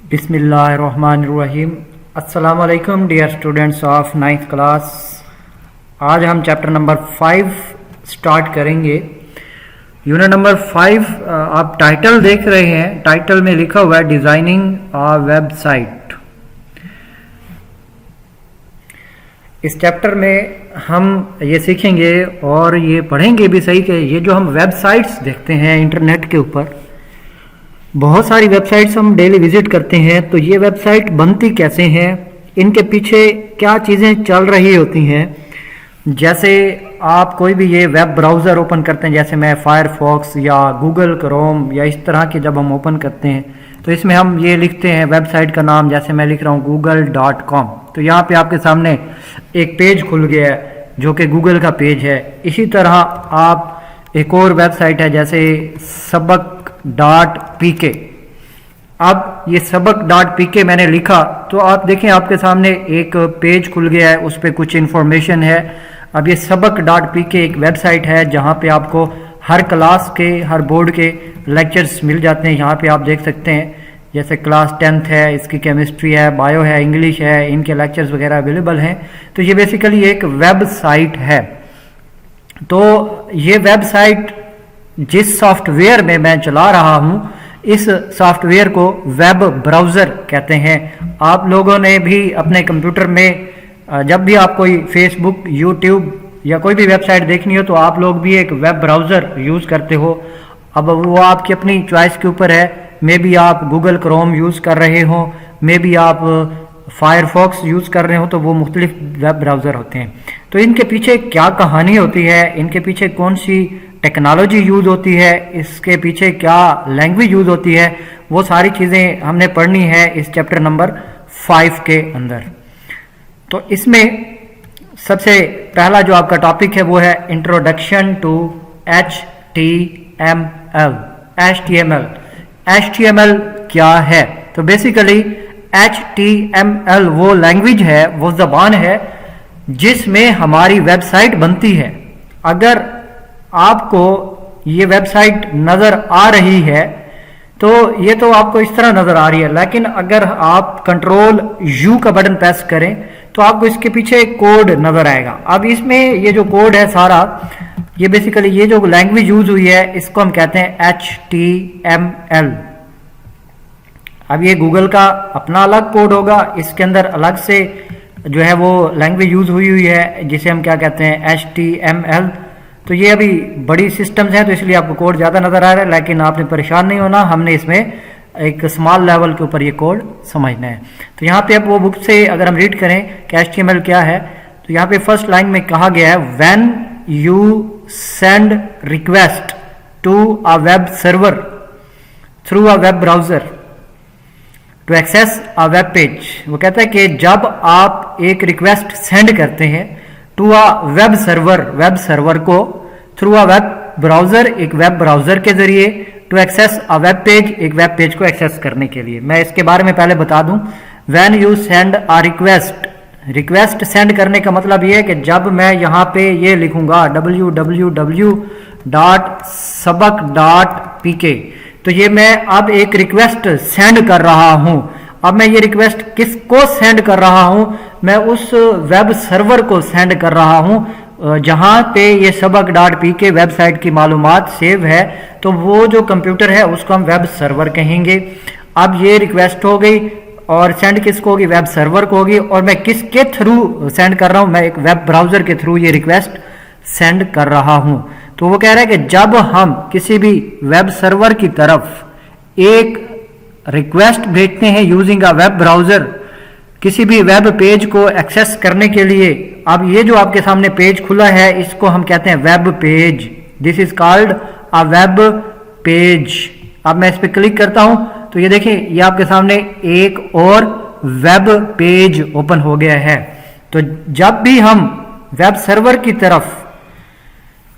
बिस्मिल्लाहिर्रहमानिर्रहीम। अस्सलाम वालेकुम dear students of 9th class. आज हम चैप्टर नंबर 5 स्टार्ट करेंगे। यूनिट नंबर 5 आप टाइटल देख रहे हैं, टाइटल में लिखा हुआ है डिजाइनिंग अ वेबसाइट। इस चैप्टर में हम ये सीखेंगे और ये पढ़ेंगे भी सही कि ये जो हम वेबसाइट्स देखते हैं इंटरनेट के ऊपर, बहुत सारी वेबसाइट्स हम डेली विजिट करते हैं, तो ये वेबसाइट बनती कैसे हैं, इनके पीछे क्या चीज़ें चल रही होती हैं। जैसे आप कोई भी ये वेब ब्राउज़र ओपन करते हैं, जैसे मैं फायरफॉक्स या गूगल क्रोम या इस तरह के जब हम ओपन करते हैं तो इसमें हम ये लिखते हैं वेबसाइट का नाम, जैसे मैं लिख रहा हूँ google.com, तो यहाँ पे आपके सामने एक पेज खुल गया है जो कि गूगल का पेज है। इसी तरह आप एक और वेबसाइट है जैसे सबक.pk। अब ये सबक.pk मैंने लिखा तो आप देखें आपके सामने एक पेज खुल गया है, उस पर कुछ इन्फॉर्मेशन है। अब ये सबक.pk एक वेबसाइट है जहाँ पे आपको हर क्लास के, हर बोर्ड के लेक्चर्स मिल जाते हैं। यहाँ पे आप देख सकते हैं जैसे क्लास 10th है, इसकी केमिस्ट्री है, बायो है, इंग्लिश है, इनके लेक्चर्स वगैरह अवेलेबल हैं। तो ये बेसिकली एक वेबसाइट है। तो ये वेबसाइट जिस सॉफ्टवेयर में मैं चला रहा हूं, इस सॉफ्टवेयर को वेब ब्राउज़र कहते हैं। आप लोगों ने भी अपने कंप्यूटर में जब भी आप कोई फेसबुक, यूट्यूब या कोई भी वेबसाइट देखनी हो तो आप लोग भी एक वेब ब्राउज़र यूज़ करते हो। अब वो आपकी अपनी चॉइस के ऊपर है। मे बी आप गूगल क्रोम यूज़ कर रहे हो, मे बी आप फायरफॉक्स यूज़ कर रहे हो, तो वो मुख्तलिफ वेब ब्राउज़र होते हैं। तो इनके पीछे क्या कहानी होती है, इनके पीछे कौन सी टेक्नोलॉजी यूज़ होती है, इसके पीछे क्या लैंग्वेज यूज़ होती है, वो सारी चीज़ें हमने पढ़नी है इस चैप्टर नंबर 5 के अंदर। तो इसमें सबसे पहला जो आपका टॉपिक है वो है इंट्रोडक्शन टू HTML। HTML क्या है? तो बेसिकली HTML वो लैंग्वेज है, वो ज़बान है जिसमें हमारी वेबसाइट बनती है। अगर आपको ये वेबसाइट नज़र आ रही है तो ये तो आपको इस तरह नज़र आ रही है, लेकिन अगर आप Ctrl+U का बटन प्रेस करें तो आपको इसके पीछे कोड नज़र आएगा। अब इसमें ये जो कोड है सारा, ये बेसिकली ये जो लैंग्वेज यूज़ हुई है इसको हम कहते हैं HTML। अब ये गूगल का अपना अलग कोड होगा, इसके अंदर अलग से जो है वो लैंग्वेज यूज़ हुई है जिसे हम क्या कहते हैं HTML। तो ये अभी बड़ी सिस्टम्स हैं तो इसलिए आपको कोड ज़्यादा नज़र आ रहा है, लेकिन आपने परेशान नहीं होना, हमने इसमें एक स्मॉल लेवल के ऊपर ये कोड समझना है। तो यहाँ पे अब वो बुक से अगर हम रीड करें कि HTML क्या है, तो यहाँ पे फर्स्ट लाइन में कहा गया है when you send request to a web server through a web browser to access a web page. वो कहता है कि जब आप एक रिक्वेस्ट सेंड करते हैं टू अ वेब सर्वर को थ्रू अ वेब ब्राउज़र, एक वेब ब्राउज़र के ज़रिए, to access a web page, एक वेब पेज को एक्सेस करने के लिए। मैं इसके बारे में पहले बता दूं, when you send a request send करने का मतलब ये है कि जब मैं यहाँ पे ये लिखूंगा www.sabak.pk, तो ये मैं अब एक रिक्वेस्ट सेंड कर रहा हूँ। अब मैं ये रिक्वेस्ट किसको सेंड कर रहा हूँ? मैं उस वेब सर्वर को सेंड कर रहा हूँ जहाँ पे ये सबक.pk वेबसाइट की मालूमात सेव है। तो वो जो कंप्यूटर है उसको हम वेब सर्वर कहेंगे। अब ये रिक्वेस्ट हो गई और सेंड किसको होगी? वेब सर्वर को होगी। और मैं किसके थ्रू सेंड कर रहा हूँ? मैं एक वेब ब्राउज़र के थ्रू ये रिक्वेस्ट सेंड कर रहा हूँ। तो वो कह रहा है कि जब हम किसी भी वेब सर्वर की तरफ एक रिक्वेस्ट भेजते हैं यूजिंग अ वेब ब्राउज़र, किसी भी वेब पेज को एक्सेस करने के लिए, अब ये जो आपके सामने पेज खुला है इसको हम कहते हैं web page. This is called a web page. अब मैं इस पर क्लिक करता हूं तो ये देखिए ये आपके सामने एक और वेब पेज ओपन हो गया है। तो जब भी हम वेब सर्वर की तरफ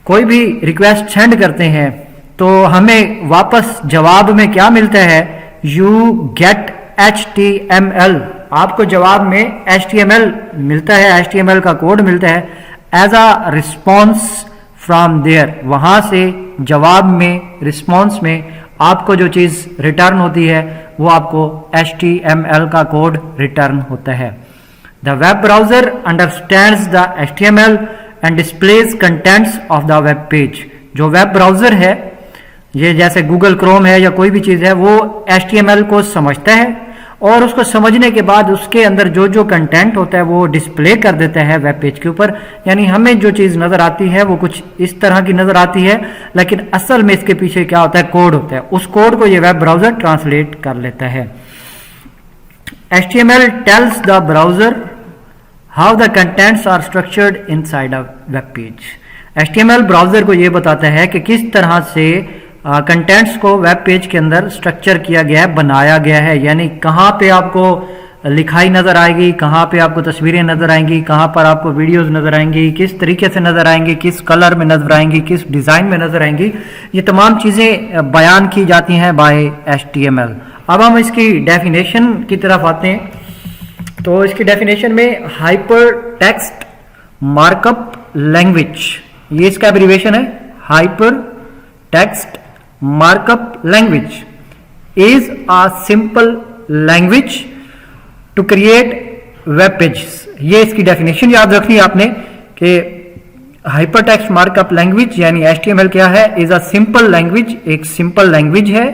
कोई भी रिक्वेस्ट सेंड करते हैं तो हमें वापस जवाब में क्या मिलता है? You get HTML। आपको जवाब में HTML मिलता है, HTML का कोड मिलता है as a response from there. वहां से जवाब में, रिस्पॉन्स में आपको जो चीज़ रिटर्न होती है वो आपको HTML का कोड रिटर्न होता है। The web browser understands the HTML and displays contents of the web page. जो वेब ब्राउजर है, ये जैसे गूगल क्रोम है या कोई भी चीज़ है, वो HTML को समझता है और उसको समझने के बाद उसके अंदर जो जो कंटेंट होता है वो डिस्प्ले कर देता है वेब पेज के ऊपर। यानी हमें जो चीज़ नज़र आती है वो कुछ इस तरह की नज़र आती है, लेकिन असल में इसके पीछे क्या होता है, कोड होता है। उस कोड को ये वेब ब्राउज़र ट्रांसलेट कर लेता है। HTML tells the browser how the contents are structured inside a web page। HTML browser को ये बताता है कि किस तरह से कंटेंट्स को वेब पेज के अंदर स्ट्रक्चर किया गया है, बनाया गया है। यानी कहाँ पे आपको लिखाई नज़र आएगी, कहाँ पे आपको तस्वीरें नज़र आएंगी, कहाँ पर आपको वीडियोस नज़र आएंगी, किस तरीके से नज़र आएंगी, किस कलर में नज़र आएंगी, किस डिज़ाइन में नज़र आएंगी, ये तमाम चीज़ें बयान की जाती हैं बाय HTML। अब हम इसकी डेफिनेशन की तरफ आते हैं। तो इसकी डेफिनेशन में हाइपर टेक्स्ट मार्कअप लैंग्वेज, ये इसका एब्रीविएशन है, hyper text markup language is a simple language to create web pages. ये इसकी डेफिनेशन याद रखनी है आपने कि हाइपर टेक्स्ट मार्कअप लैंग्वेज यानी HTML क्या है, इज अ सिंपल लैंग्वेज, एक सिंपल लैंग्वेज है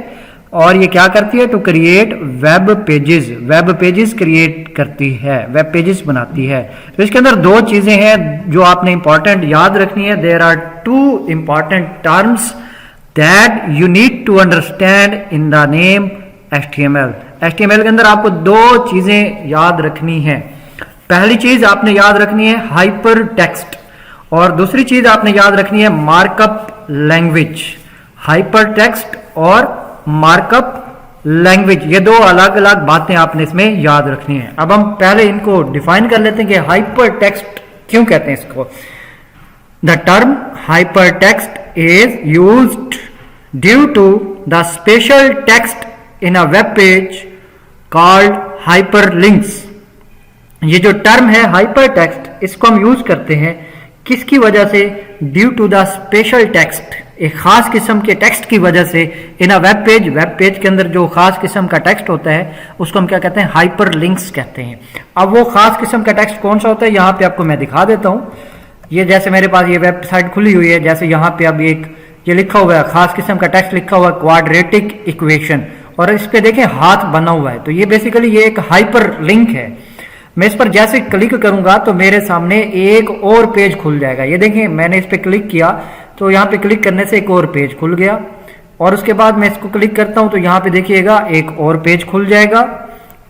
और ये क्या करती है, to create web pages, web pages create करती है, वेब पेजेस बनाती है। तो इसके अंदर दो चीजें हैं जो आपने इंपॉर्टेंट याद रखनी है। There are two important terms that you need to understand in the name HTML। HTML के अंदर आपको दो चीजें याद रखनी है। पहली चीज आपने याद रखनी है हाइपर टेक्स्ट और दूसरी चीज आपने याद रखनी है मार्कअप लैंग्वेज। हाइपर टेक्स्ट और मार्कअप लैंग्वेज, ये दो अलग अलग बातें आपने इसमें याद रखनी है। अब हम पहले इनको डिफाइन कर लेते हैं कि हाइपर टेक्स्ट क्यों कहते हैं इसको। The term hyper text is used due to the special text in a web page called hyperlinks. ये जो टर्म है हाइपर टेक्स्ट, इसको हम यूज करते हैं किसकी वजह से, due to the special text, एक खास किस्म के टेक्स्ट की वजह से in a web page, web page के अंदर जो खास किस्म का टेक्स्ट होता है उसको हम क्या कहते हैं, हाइपर लिंक्स कहते हैं। अब वो खास किस्म का टेक्स्ट कौन सा होता है, यहाँ पे आपको मैं दिखा देता हूँ। ये जैसे मेरे पास ये वेबसाइट खुली हुई है, जैसे यहाँ पे अब एक ये लिखा हुआ है, खास किस्म का टेक्स्ट लिखा हुआ है क्वाड्रेटिक इक्वेशन, और इस पे देखें हाथ बना हुआ है, तो ये बेसिकली ये एक हाइपर लिंक है। मैं इस पर जैसे क्लिक करूंगा तो मेरे सामने एक और पेज खुल जाएगा। ये देखें मैंने इस पे क्लिक किया तो यहाँ पे क्लिक करने से एक और पेज खुल गया, और उसके बाद मैं इसको क्लिक करता हूँ तो यहाँ पे देखिएगा एक और पेज खुल जाएगा।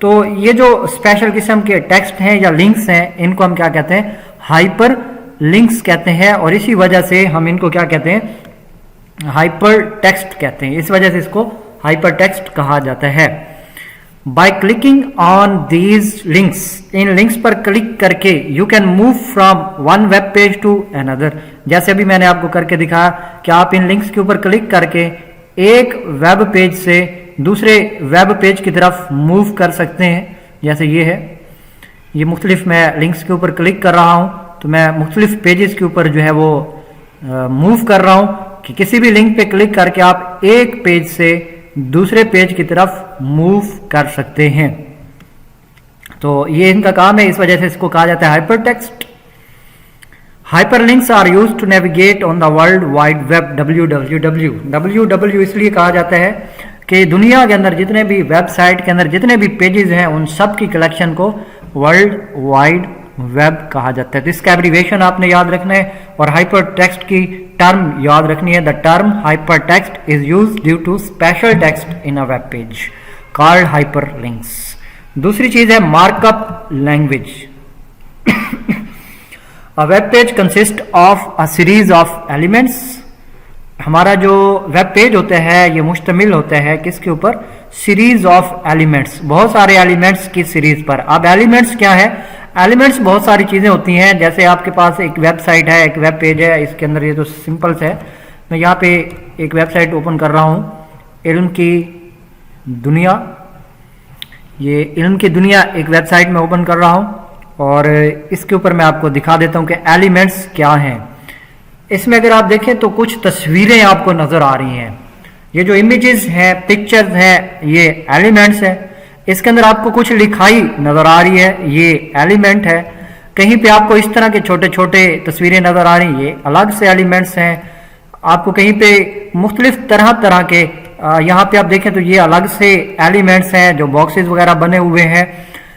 तो ये जो स्पेशल किस्म के टेक्स्ट हैं या लिंक्स हैं, इनको हम क्या कहते हैं, हाइपर लिंक्स कहते हैं, और इसी वजह से हम इनको क्या कहते हैं, हाइपर टेक्स्ट कहते हैं। इस वजह से इसको हाइपर टेक्स्ट कहा जाता है। By clicking on these links, इन लिंक्स पर क्लिक करके you can move from one web page to another. जैसे अभी मैंने आपको करके दिखाया कि आप इन लिंक्स के ऊपर क्लिक करके एक वेब पेज से दूसरे वेब पेज की तरफ मूव कर सकते हैं। जैसे ये है, ये मुख्तलिफ मैं लिंक्स के ऊपर क्लिक कर रहा हूँ तो मैं मुख्तलिफ पेजेस के ऊपर जो है वो मूव कर रहा हूँ कि किसी भी लिंक पे क्लिक करके आप एक पेज से दूसरे पेज की तरफ मूव कर सकते हैं। तो ये इनका काम है, इस वजह से इसको कहा जाता है hyper text. Hyperlinks are used to navigate on the world wide web, www इसलिए कहा जाता है कि दुनिया के अंदर जितने भी वेबसाइट के अंदर जितने भी पेजेस हैं उन सब की कलेक्शन को वर्ल्ड वाइड वेब कहा जाता है। तो इसका एब्रीविएशन आपने याद रखना है और हाइपर टेक्स्ट की टर्म याद रखनी है। The term hyper text is used due to special text in a web page called hyperlinks. दूसरी चीज है markup language. A web page consist of a series of elements. हमारा जो वेब पेज होता है ये मुश्तमिल होता है किसके ऊपर, सीरीज ऑफ एलिमेंट्स, बहुत सारे एलिमेंट्स की सीरीज पर। अब एलिमेंट्स क्या है, एलिमेंट्स बहुत सारी चीजें होती हैं। जैसे आपके पास एक वेबसाइट है, एक वेब पेज है, इसके अंदर ये तो सिंपल से है। मैं यहाँ पे एक वेबसाइट ओपन कर रहा हूँ, इल्म की दुनिया। ये इल्म की दुनिया एक वेबसाइट में ओपन कर रहा हूँ और इसके ऊपर मैं आपको दिखा देता हूँ कि एलिमेंट्स क्या हैं। इसमें अगर आप देखें तो कुछ तस्वीरें आपको नजर आ रही हैं। ये जो इमेजेस हैं, पिक्चर्स हैं, ये एलिमेंट्स हैं। इसके अंदर आपको कुछ लिखाई नजर आ रही है, ये एलिमेंट है। कहीं पे आपको इस तरह के छोटे छोटे तस्वीरें नजर आ रही हैं, ये अलग से एलिमेंट्स हैं। आपको कहीं पे मुख्तलिफ तरह तरह के यहाँ पे आप देखें तो ये अलग से एलिमेंट्स हैं जो बॉक्सेस वगैरह बने हुए हैं।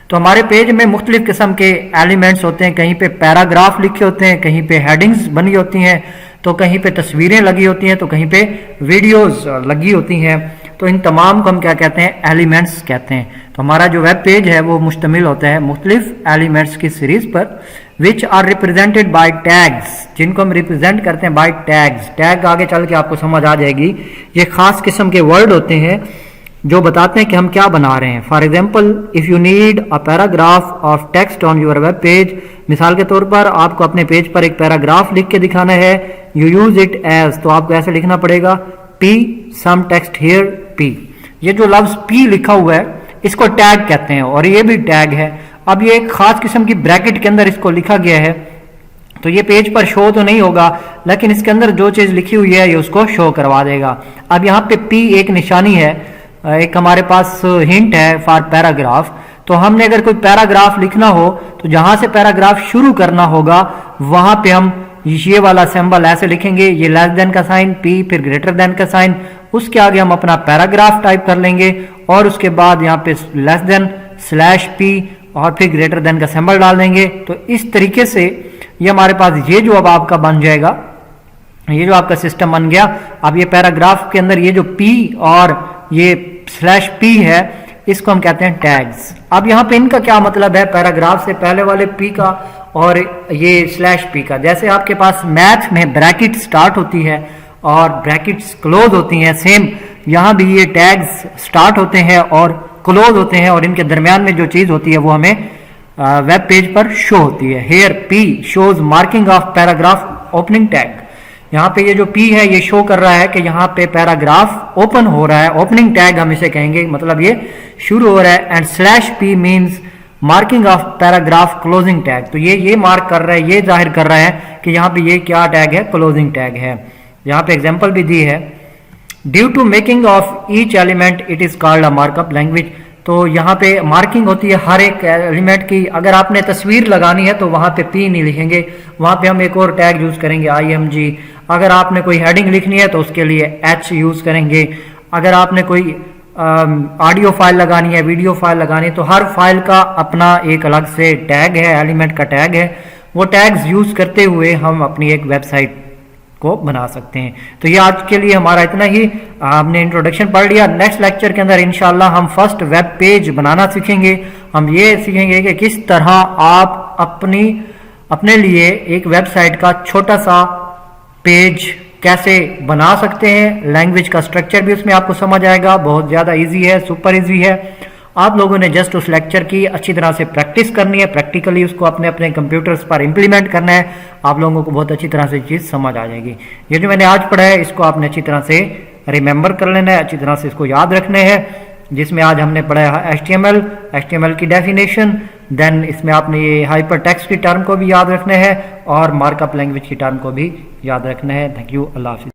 तो हमारे पेज में मुख्तलिफ किस्म के एलिमेंट्स होते हैं, कहीं पे पैराग्राफ लिखे होते हैं, कहीं पे हेडिंग्स बनी होती हैं, तो कहीं पे तस्वीरें लगी होती हैं, तो कहीं पे वीडियोस लगी होती हैं। तो इन तमाम को हम क्या कहते हैं, एलिमेंट्स कहते हैं। तो हमारा जो वेब पेज है वो मुश्तमिल होता है मुख्तलिफ एलिमेंट्स की सीरीज पर, which are represented by tags, जिनको हम रिप्रेजेंट करते हैं बाय टैग्स। टैग आगे चल के आपको समझ आ जाएगी, ये खास किस्म के वर्ड होते हैं जो बताते हैं कि हम क्या बना रहे हैं। For example, if you need a paragraph of text on your web page, मिसाल के तौर पर आपको अपने पेज पर एक पैराग्राफ लिख के दिखाना है, यू यूज इट एज, तो आपको ऐसे लिखना पड़ेगा p some text here p. ये जो लफ्ज पी लिखा हुआ है इसको टैग कहते हैं और ये भी टैग है। अब ये एक खास किस्म की ब्रैकेट के अंदर इसको लिखा गया है, तो ये पेज पर शो तो नहीं होगा, लेकिन इसके अंदर जो चीज लिखी हुई है ये उसको शो करवा देगा। अब यहाँ पे पी एक निशानी है, एक हमारे पास हिंट है फॉर पैराग्राफ। तो हमने अगर कोई पैराग्राफ लिखना हो तो जहां से पैराग्राफ शुरू करना होगा वहां पे हम ये वाला सिंबल ऐसे लिखेंगे, ये लेस देन का साइन पी, फिर ग्रेटर देन का साइन, उसके आगे हम अपना पैराग्राफ टाइप कर लेंगे और उसके बाद यहाँ पे लेस देन स्लैश पी और फिर ग्रेटर देन का सिंबल डाल देंगे। तो इस तरीके से ये हमारे पास ये जो अब आपका बन जाएगा, ये जो आपका सिस्टम बन गया। अब ये पैराग्राफ के अंदर ये जो पी और ये स्लैश पी है इसको हम कहते हैं टैग्स। अब यहाँ पे इनका क्या मतलब है, पैराग्राफ से पहले वाले पी का और ये स्लैश पी का। जैसे आपके पास मैथ में ब्रैकेट स्टार्ट होती है और ब्रैकेट्स क्लोज होती हैं, सेम यहाँ भी ये टैग्स स्टार्ट होते हैं और क्लोज होते हैं और इनके दरमियान में जो चीज होती है वो हमें वेब पेज पर शो होती है। Here p shows marking of paragraph opening tag. यहाँ पे ये जो पी है ये शो कर रहा है कि यहाँ पे पैराग्राफ ओपन हो रहा है, ओपनिंग टैग हम इसे कहेंगे, मतलब ये शुरू हो रहा है। And slash P means marking of paragraph closing tag. तो ये मार्क कर रहा है, ये जाहिर कर रहा है कि यहाँ पे ये क्या टैग है, क्लोजिंग टैग है। यहाँ पे एग्जाम्पल भी दी है, due to making of each element it is called a markup language. तो यहाँ पे मार्किंग होती है हर एक एलिमेंट की। अगर आपने तस्वीर लगानी है तो वहां पे पी नहीं लिखेंगे, वहां पे हम एक और टैग यूज करेंगे IMG। अगर आपने कोई हेडिंग लिखनी है तो उसके लिए H यूज करेंगे। अगर आपने कोई ऑडियो फाइल लगानी है, वीडियो फाइल लगानी है, तो हर फाइल का अपना एक अलग से टैग है, एलिमेंट का टैग है। वो टैग्स यूज करते हुए हम अपनी एक वेबसाइट को बना सकते हैं। तो ये आज के लिए हमारा इतना ही, हमने इंट्रोडक्शन पढ़ लिया। नेक्स्ट लेक्चर के अंदर इंशाल्लाह हम फर्स्ट वेब पेज बनाना सीखेंगे। हम ये सीखेंगे कि किस तरह आप अपने लिए एक वेबसाइट का छोटा सा पेज कैसे बना सकते हैं। लैंग्वेज का स्ट्रक्चर भी उसमें आपको समझ आएगा, बहुत ज्यादा इजी है, सुपर इजी है। आप लोगों ने जस्ट उस लेक्चर की अच्छी तरह से प्रैक्टिस करनी है, प्रैक्टिकली उसको अपने अपने कंप्यूटर्स पर इंप्लीमेंट करना है। आप लोगों को बहुत अच्छी तरह से चीज समझ आ जाएगी। ये जो मैंने आज पढ़ा है इसको आपने अच्छी तरह से रिमेंबर कर लेना है, अच्छी तरह से इसको याद रखना है। जिसमें आज हमने पढ़ा है HTML की डेफिनेशन, देन इसमें आपने ये हाइपर टेक्स्ट की टर्म को भी याद रखना है और मार्कअप लैंग्वेज की टर्म को भी याद रखना है। थैंक यू, अल्लाह हाफिज़।